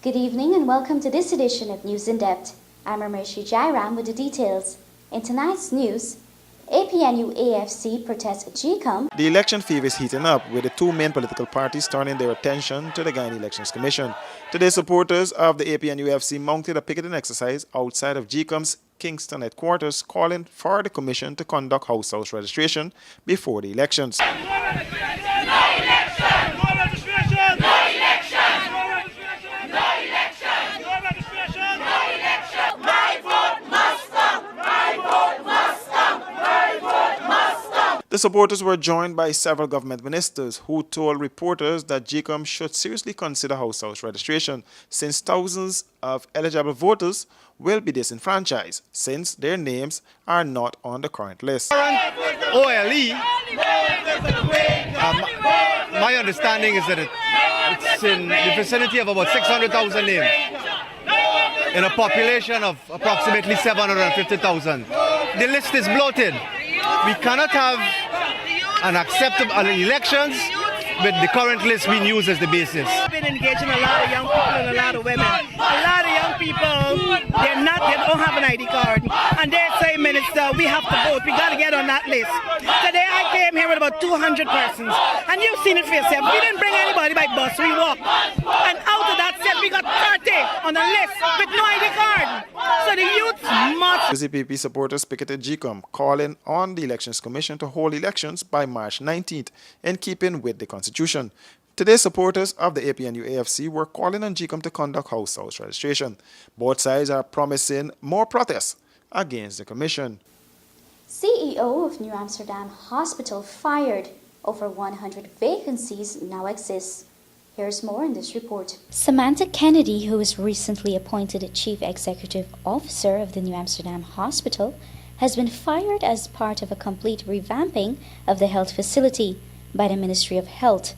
Good evening and welcome to this edition of News in Depth. I'm Rameshi Jairam with the details. In tonight's news, APNU AFC protests GCOM. The election fever is heating up, with the two main political parties turning their attention to the Guyana Elections Commission. Today, supporters of the APNU AFC mounted a picketing exercise outside of GCOM's Kingston headquarters, calling for the commission to conduct house registration before the elections. The supporters were joined by several government ministers who told reporters that GCOM should seriously consider house registration, since thousands of eligible voters will be disenfranchised since their names are not on the current list. OLE, my understanding is that it's in the vicinity of about 600,000 names in a population of approximately 750,000. The list is bloated. We cannot have an acceptable elections with the current list being used as the basis. I've been engaging a lot of young people and a lot of women. A lot of young people, they don't have an ID card. And they're saying, Minister, we have to vote. We got to get on that list. Today I came here with about 200 persons. And you've seen it for yourself. We didn't bring anybody by bus. We walked. And out of that set, we got 30 on the list with no ID card. So the youth must... The CPP supporters picketed GCOM, calling on the Elections Commission to hold elections by March 19th, in keeping with the Constitution. Today, supporters of the APNU AFC were calling on GCOM to conduct house registration. Both sides are promising more protests against the commission. CEO of New Amsterdam Hospital fired. Over 100 vacancies now exist. Here's more in this report. Samantha Kennedy, who was recently appointed Chief Executive Officer of the New Amsterdam Hospital, has been fired as part of a complete revamping of the health facility by the Ministry of Health.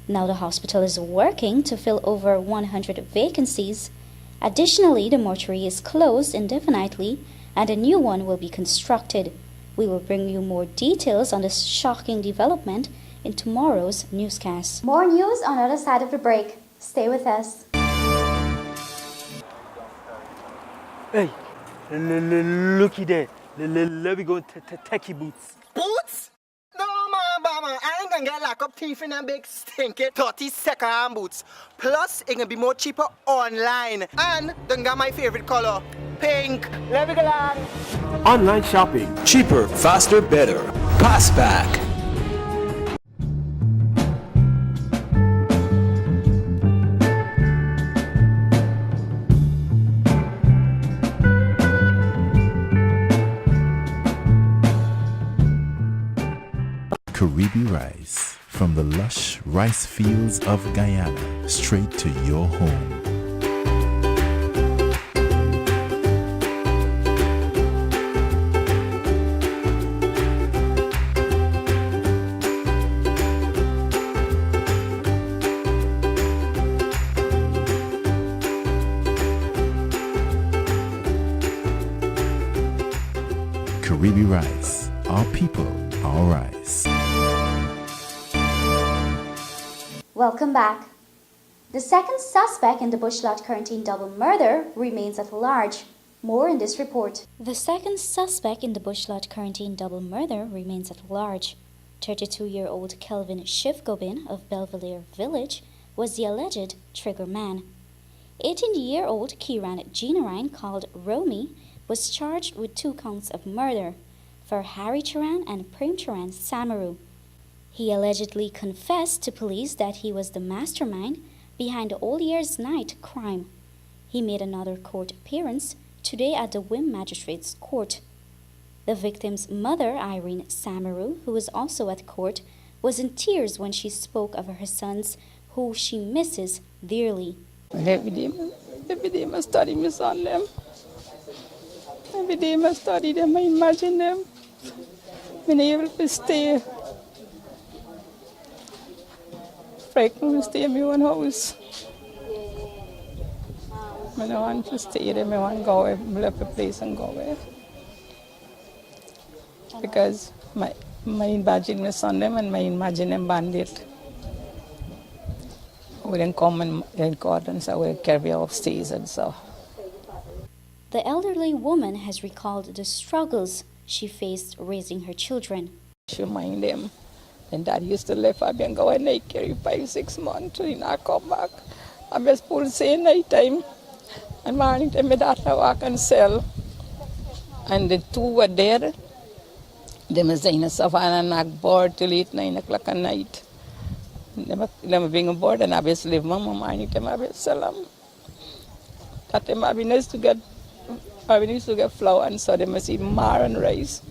Now the hospital is working to fill over 100 vacancies. Additionally, the mortuary is closed indefinitely and a new one will be constructed. We will bring you more details on this shocking development in tomorrow's newscast. More news on the other side of the break. Stay with us. Hey, looky there. Let me go techie boots. Boots? No, man. I ain't gonna get locked up teeth in them big stinky 30-second hand boots. Plus, it can be more cheaper online. And don't got my favorite color, pink. Let me go on. Online shopping. Cheaper, faster, better. Passback. Caribbean rice, from the lush rice fields of Guyana, straight to your home. Caribbean rice, our people, our rice. Welcome back. The second suspect in the Bushlat Quarantine double murder remains at large. More in this report. The second suspect in the Bushlat Quarantine double murder remains at large. 32-year-old Kelvin Shivgobin of Belvedere Village was the alleged trigger man. 18-year-old Kiran Jinarine, called Romy, was charged with 2 counts of murder for Harry Charan and Prem Charan Samaru. He allegedly confessed to police that he was the mastermind behind the All Year's Night crime. He made another court appearance today at the Wim Magistrates Court. The victim's mother, Irene Samaru, who was also at court, was in tears when she spoke of her sons, who she misses dearly. Every day I study my son them. Every day I study them, I imagine them. I'm able to stay. Frightened to stay in my own house. I don't want to stay there, I want to go away, left the place and go away. Because my imagine my son them and my imagine them bandit. We didn't come in accordance, so we carry upstairs and so. The elderly woman has recalled the struggles she faced raising her children. She mind them. And Dad used to live up and go and take care of 5-6 months till he not come back. I was pulled say night time. And morning time my daughter walk and sell. And the two were there. They was in a savannah and knock board till 8-9 o'clock at night. They bring a board and I was live mama morning time I was sell them. That time I used to get flour and so they must eat mar and rice.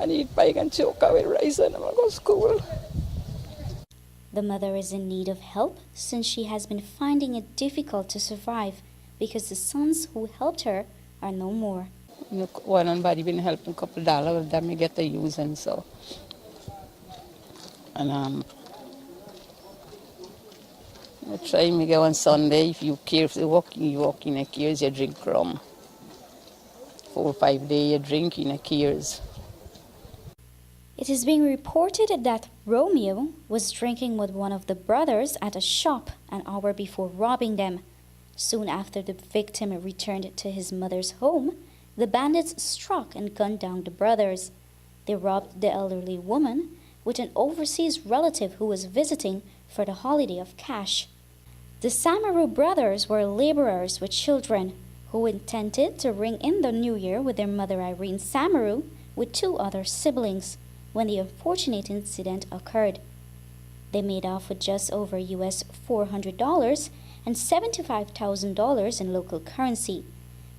And eat pie and choke with rice and I go to school. The mother is in need of help since she has been finding it difficult to survive because the sons who helped her are no more. One body been helping $2 that me get to use and so. And I try me go on Sunday. If you care if you walk in a cares, you drink rum. 4 or 5 days you drink in a cares. It is being reported that Romeo was drinking with one of the brothers at a shop an hour before robbing them. Soon after the victim returned to his mother's home, the bandits struck and gunned down the brothers. They robbed the elderly woman with an overseas relative who was visiting for the holiday of cash. The Samaru brothers were laborers with children who intended to ring in the new year with their mother Irene Samaru with 2 other siblings when the unfortunate incident occurred. They made off with just over US $400 and $75,000 in local currency.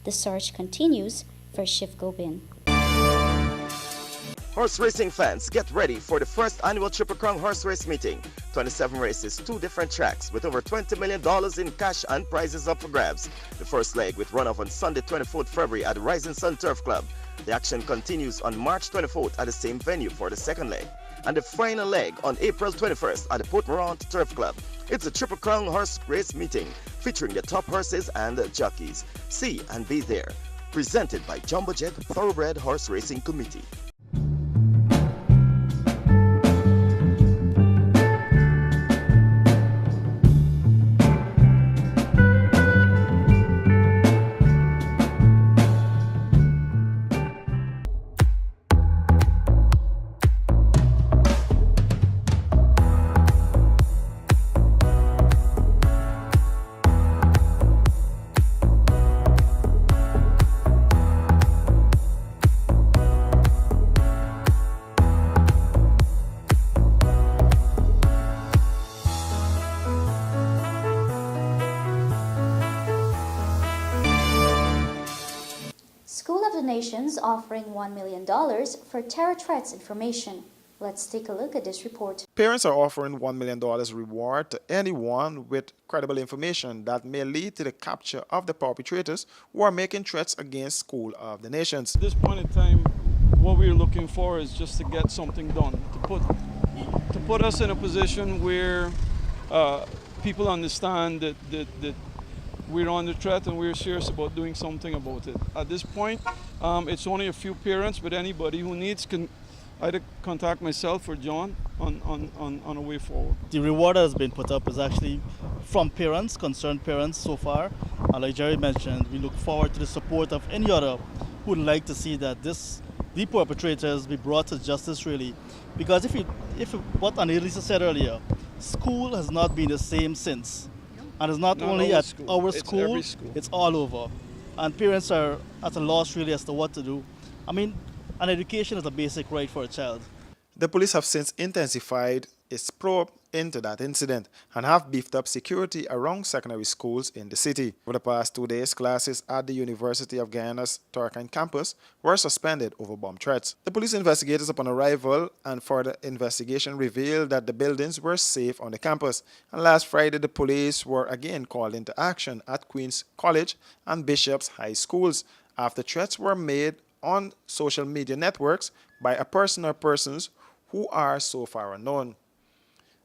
The search continues for Shiv Gobin. Horse racing fans, get ready for the first annual Triple Crown Horse Race meeting. 27 races, 2 different tracks with over $20 million in cash and prizes up for grabs. The first leg with runoff on Sunday 24th February at the Rising Sun Turf Club. The action continues on March 24th at the same venue for the second leg. And the final leg on April 21st at the Port Morant Turf Club. It's a Triple Crown Horse Race meeting featuring the top horses and the jockeys. See and be there. Presented by Jumbo Jet Thoroughbred Horse Racing Committee. School of the Nations offering $1 million for terror threats information. Let's take a look at this report. Parents are offering $1 million reward to anyone with credible information that may lead to the capture of the perpetrators who are making threats against School of the Nations. At this point in time, what we're looking for is just to get something done, to put us in a position where people understand that we're under threat and we're serious about doing something about it. At this point, it's only a few parents, but anybody who needs can either contact myself or John on a way forward. The reward that has been put up is actually from parents, concerned parents so far. And like Jerry mentioned, we look forward to the support of any other who would like to see that the perpetrators be brought to justice really. Because if what Annalisa said earlier, school has not been the same since. And it's not only at our school, it's all over. And parents are at a loss really as to what to do. I mean, an education is a basic right for a child. The police have since intensified its probe into that incident and have beefed up security around secondary schools in the city. For the past 2 days, classes at the University of Guyana's Turkana campus were suspended over bomb threats. The police investigators upon arrival and further investigation revealed that the buildings were safe on the campus. And last Friday, the police were again called into action at Queen's College and Bishop's High Schools after threats were made on social media networks by a person or persons who are so far unknown.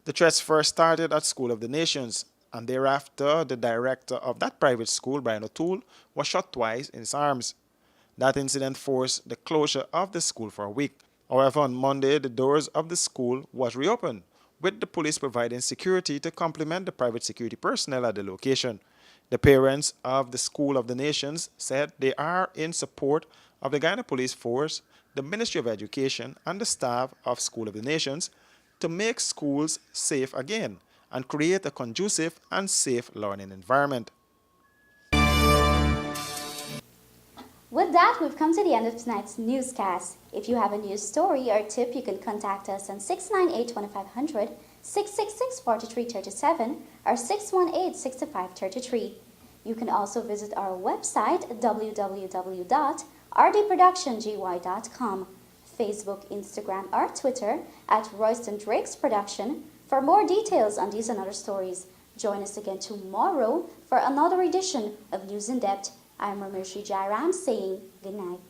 The threats first started at School of the Nations, and thereafter the director of that private school, Brian O'Toole, was shot twice in his arms. That incident forced the closure of the school for a week. However, on Monday, the doors of the school was reopened, with the police providing security to complement the private security personnel at the location. The parents of the School of the Nations said they are in support of the Guyana Police Force, the Ministry of Education, and the staff of School of the Nations to make schools safe again and create a conducive and safe learning environment. With that, we've come to the end of tonight's newscast. If you have a news story or tip, you can contact us on 698-2500, 666-4337, or 618-6533. You can also visit our website, www.rdproductiongy.com, Facebook, Instagram, or Twitter at Royston Drakes Production for more details on these and other stories. Join us again tomorrow for another edition of News in Depth. I'm Ramirshi Jairam saying good night.